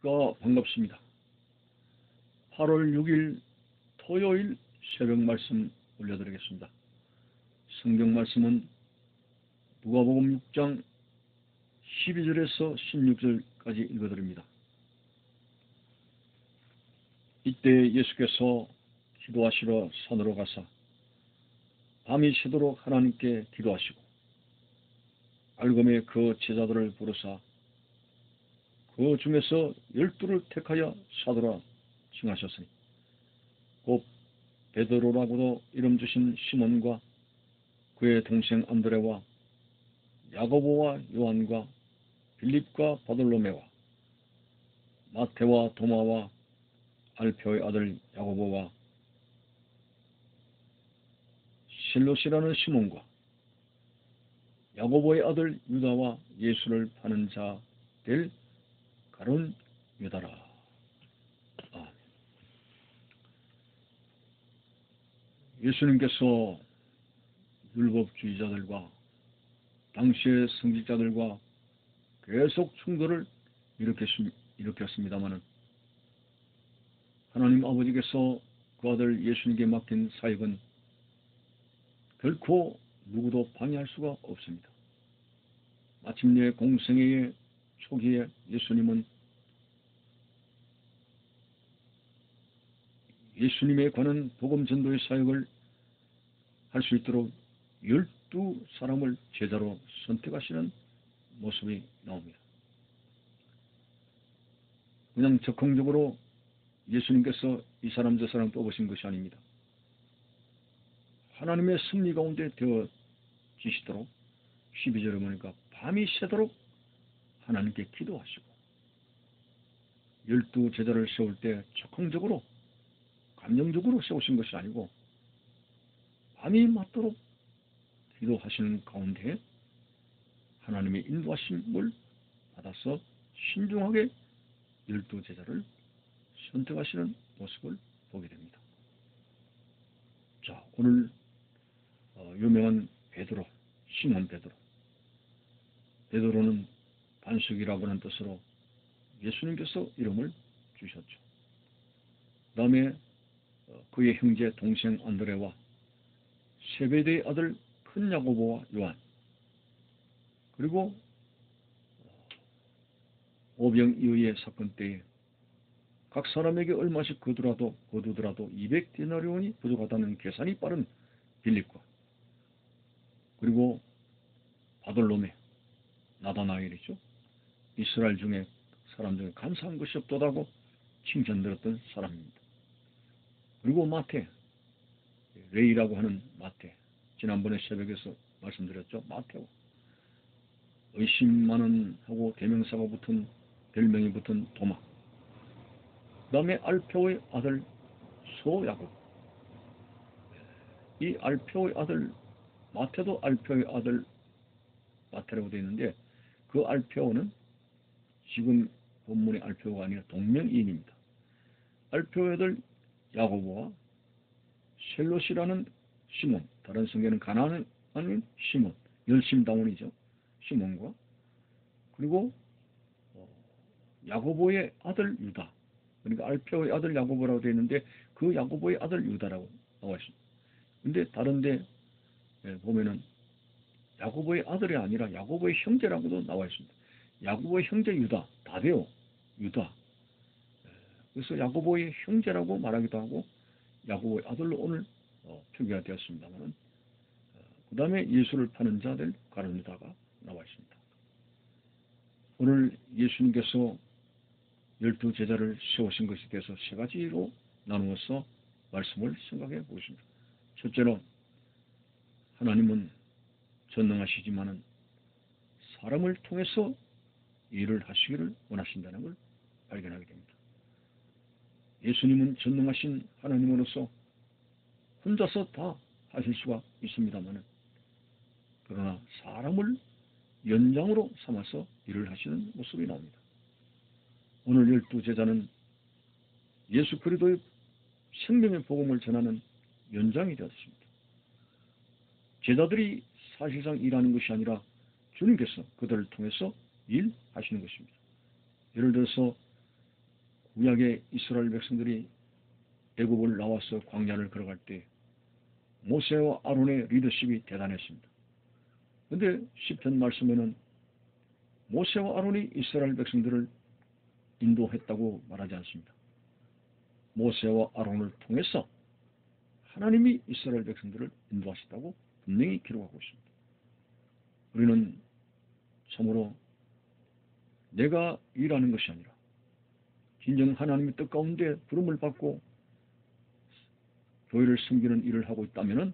반갑습니다. 8월 6일 토요일 새벽 말씀 올려드리겠습니다. 성경 말씀은 누가복음 6장 12절에서 16절까지 읽어드립니다. 이때 예수께서 기도하시러 산으로 가사 밤이 새도록 하나님께 기도하시고 알검에 그 제자들을 부르사 그 중에서 12를 택하여 사도라 칭하셨으니 곧 베드로라고도 이름 주신 시몬과 그의 동생 안드레와 야고보와 요한과 빌립과 바돌로메와 마태와 도마와 알페오의 아들 야고보와 실롯이라는 시몬과 야고보의 아들 유다와 예수를 파는 자 될 가룟 유다라. 예수님께서 율법주의자들과 당시의 성직자들과 계속 충돌을 일으켰습니다마는 하나님 아버지께서 그 아들 예수님께 맡긴 사역은 결코 누구도 방해할 수가 없습니다. 마침내 공생애의 초기에 예수님은 예수님에 관한 복음 전도의 사역을 할 수 있도록 12사람을 제자로 선택하시는 모습이 나옵니다. 그냥 적극적으로 예수님께서 이 사람 저 사람 뽑으신 것이 아닙니다. 하나님의 섭리 가운데 되어지시도록 12절에 보니까 밤이 새도록 하나님께 기도하시고 12제자를 세울 때 적극적으로 감정적으로 세우신 것이 아니고 밤이 맞도록 기도하시는 가운데 하나님의 인도하심을 받아서 신중하게 12제자를 선택하시는 모습을 보게 됩니다. 자, 오늘 유명한 베드로, 시몬 베드로. 베드로는 반석이라고 하는 뜻으로 예수님께서 이름을 주셨죠. 그 다음에 그의 형제 동생 안드레와 세베대의 아들 큰 야고보와 요한, 그리고 오병이어의 사건 때에 각 사람에게 얼마씩 거두더라도 200데나리온이 부족하다는 계산이 빠른 빌립과, 그리고 바돌로메, 나다나엘이죠. 이스라엘 중에 사람 중에 감사한 것이 없도다고 칭찬들었던 사람입니다. 그리고 마태, 레이라고 하는 마태, 지난번에 새벽에서 말씀드렸죠. 마태오, 의심만은 하고 대명사가 붙은, 별명이 붙은 도마, 그 다음에 알페오의 아들 소야곱. 이 알페오의 아들 마태도 알페오의 아들 마태라고 되어 있는데 그 알페오는 지금 본문의 알페오가 아니라 동명이인입니다. 알페오의 아들 야고보와 셀롯이라는 시몬, 다른 성경에는 가나안인 시몬, 열심당원이죠. 시몬과, 그리고 야고보의 아들 유다, 그러니까 알페오의 아들 야고보라고 되어 있는데 그 야고보의 아들 유다라고 나와 있습니다. 근데 다른데 보면은 야고보의 아들이 아니라 야고보의 형제라고도 나와 있습니다. 야고보의 형제 유다, 다데오, 유다. 그래서 야고보의 형제라고 말하기도 하고 야고보의 아들로 오늘 표기가 되었습니다만, 그 다음에 예수를 파는 자들 가룟 유다가 나와 있습니다. 오늘 예수님께서 12제자를 세우신 것에 대해서 세 가지로 나누어서 말씀을 생각해 보겠습니다. 첫째로, 하나님은 전능하시지만은 사람을 통해서 일을 하시기를 원하신다는 걸 발견하게 됩니다. 예수님은 전능하신 하나님으로서 혼자서 다 하실 수가 있습니다만, 그러나 사람을 연장으로 삼아서 일을 하시는 모습이 나옵니다. 오늘 12제자는 예수 그리스도의 생명의 복음을 전하는 연장이 되었습니다. 제자들이 사실상 일하는 것이 아니라 주님께서 그들을 통해서 일하시는 것입니다. 예를 들어서 구약의 이스라엘 백성들이 애굽을 나와서 광야를 걸어갈 때 모세와 아론의 리더십이 대단했습니다. 그런데 시편 말씀에는 모세와 아론이 이스라엘 백성들을 인도했다고 말하지 않습니다. 모세와 아론을 통해서 하나님이 이스라엘 백성들을 인도하셨다고 분명히 기록하고 있습니다. 우리는 참으로 내가 일하는 것이 아니라 진정 하나님의 뜻 가운데 부름을 받고 교회를 섬기는 일을 하고 있다면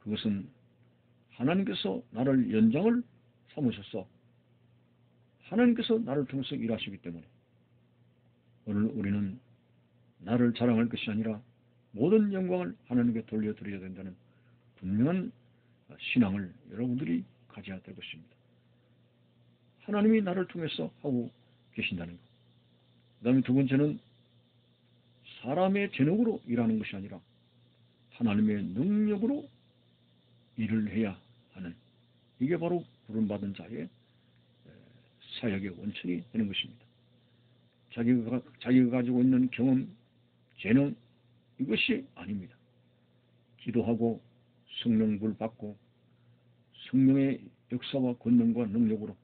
그것은 하나님께서 나를 연장을 삼으셔서 하나님께서 나를 통해서 일하시기 때문에 오늘 우리는 나를 자랑할 것이 아니라 모든 영광을 하나님께 돌려드려야 된다는 분명한 신앙을 여러분들이 가져야 될 것입니다. 하나님이 나를 통해서 하고 계신다는 것. 그 다음에 두 번째는 사람의 재능으로 일하는 것이 아니라 하나님의 능력으로 일을 해야 하는, 이게 바로 부름받은 자의 사역의 원천이 되는 것입니다. 자기가 가지고 있는 경험, 재능, 이것이 아닙니다. 기도하고 성령불 받고 성령의 역사와 권능과 능력으로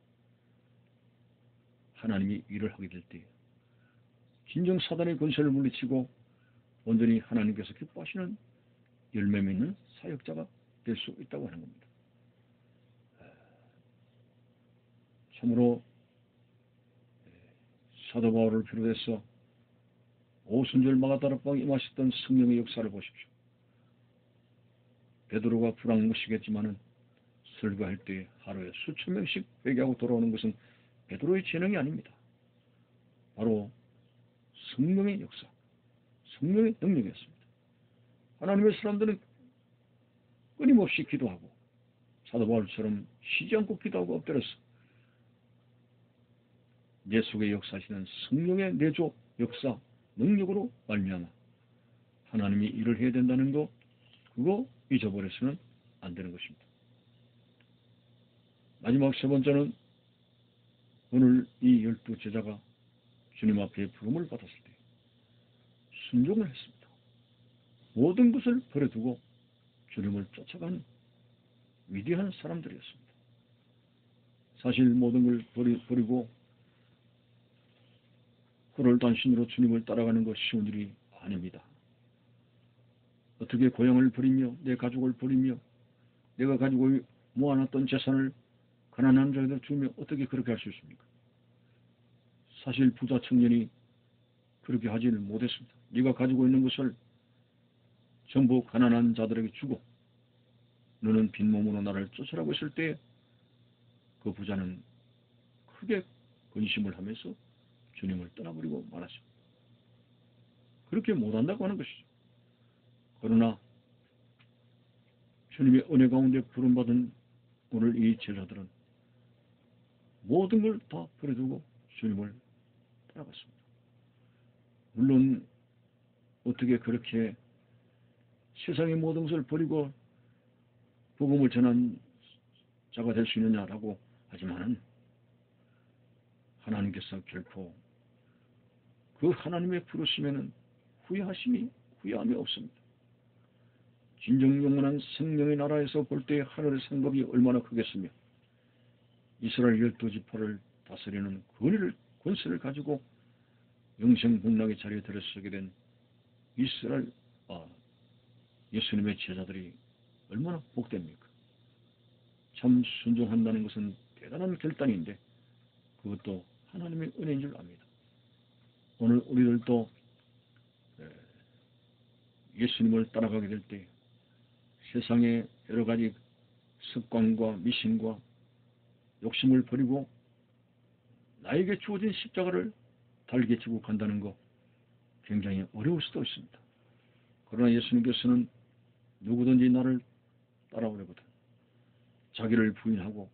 하나님이 일을 하게 될 때 진정 사단의 권세를 물리치고 온전히 하나님께서 기뻐하시는 열매 맺는 사역자가 될 수 있다고 하는 겁니다. 참으로 사도 바울을 비롯해서 오순절 마가다락방에 임하셨던 성령의 역사를 보십시오. 베드로가 불황무시겠지만은 설교할 때 하루에 수천 명씩 회개하고 돌아오는 것은 베드로의 재능이 아닙니다. 바로 성령의 역사, 성령의 능력이었습니다. 하나님의 사람들은 끊임없이 기도하고 사도 바울처럼 쉬지 않고 기도하고 엎드려서 내 속에 역사하시는 성령의 내조 역사 능력으로 말미암아 하나님이 일을 해야 된다는 거, 그거 잊어버려서는 안 되는 것입니다. 마지막 세 번째는 오늘 이 12제자가 주님 앞에 부름을 받았을 때 순종을 했습니다. 모든 것을 버려두고 주님을 쫓아가는 위대한 사람들이었습니다. 사실 모든 걸 버리고 홀홀단신으로 주님을 따라가는 것이 쉬운 일이 아닙니다. 어떻게 고향을 버리며 내 가족을 버리며 내가 가지고 모아놨던 재산을 가난한 자에게 주며 어떻게 그렇게 할 수 있습니까? 사실 부자 청년이 그렇게 하지는 못했습니다. 네가 가지고 있는 것을 전부 가난한 자들에게 주고 너는 빈몸으로 나를 쫓으라고 했을 때 그 부자는 크게 근심을 하면서 주님을 떠나버리고 말았습니다. 그렇게 못한다고 하는 것이죠. 그러나 주님의 은혜 가운데 부름받은 오늘 이 제자들은 모든 걸 다 버려두고 주님을 따라갔습니다. 물론 어떻게 그렇게 세상의 모든 것을 버리고 복음을 전한 자가 될 수 있느냐라고 하지만은 하나님께서 결코 그 하나님의 부르심에는 후회함이 없습니다. 진정 영원한 생명의 나라에서 볼 때 하늘의 상급이 얼마나 크겠으며 이스라엘 12지파를 다스리는 권세를 가지고 영생복락의 자리에 들어서게 된 예수님의 제자들이 얼마나 복됩니까? 참 순종한다는 것은 대단한 결단인데 그것도 하나님의 은혜인 줄 압니다. 오늘 우리들도 예수님을 따라가게 될 때 세상의 여러 가지 습관과 미신과 욕심을 버리고 나에게 주어진 십자가를 달게 지고 간다는 거 굉장히 어려울 수도 있습니다. 그러나 예수님께서는 누구든지 나를 따라오려거든 자기를 부인하고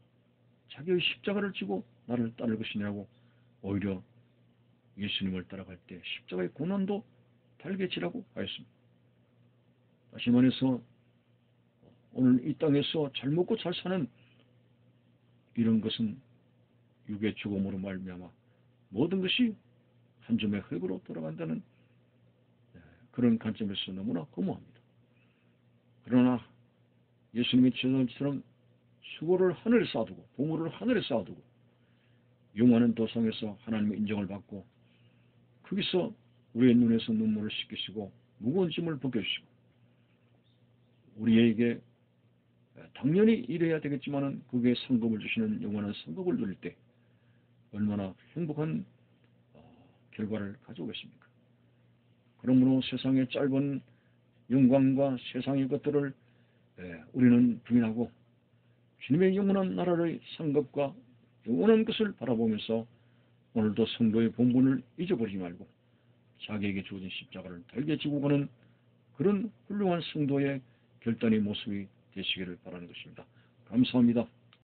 자기의 십자가를 지고 나를 따를 것이냐고 오히려 예수님을 따라갈 때 십자가의 고난도 달게 지라고 하였습니다. 다시 말해서 오늘 이 땅에서 잘 먹고 잘 사는 이런 것은 육의 죽음으로 말미암아 모든 것이 한 줌의 흙으로 돌아간다는 그런 관점에서 너무나 허무합니다. 그러나 예수님이 지도자처럼 수고를 하늘에 쌓아두고 보물을 하늘에 쌓아두고 용하는 도상에서 하나님의 인정을 받고 거기서 우리의 눈에서 눈물을 씻기시고 무거운 짐을 벗겨주시고 우리에게 당연히 일해야 되겠지만은 그게 상급을 주시는 영원한 상급을 누릴 때 얼마나 행복한 결과를 가져오겠습니까? 그러므로 세상의 짧은 영광과 세상의 것들을 우리는 부인하고 주님의 영원한 나라의 상급과 영원한 것을 바라보면서 오늘도 성도의 본분을 잊어버리지 말고 자기에게 주어진 십자가를 달게 지고 가는 그런 훌륭한 성도의 결단의 모습이 되시기를 바라는 것입니다. 감사합니다.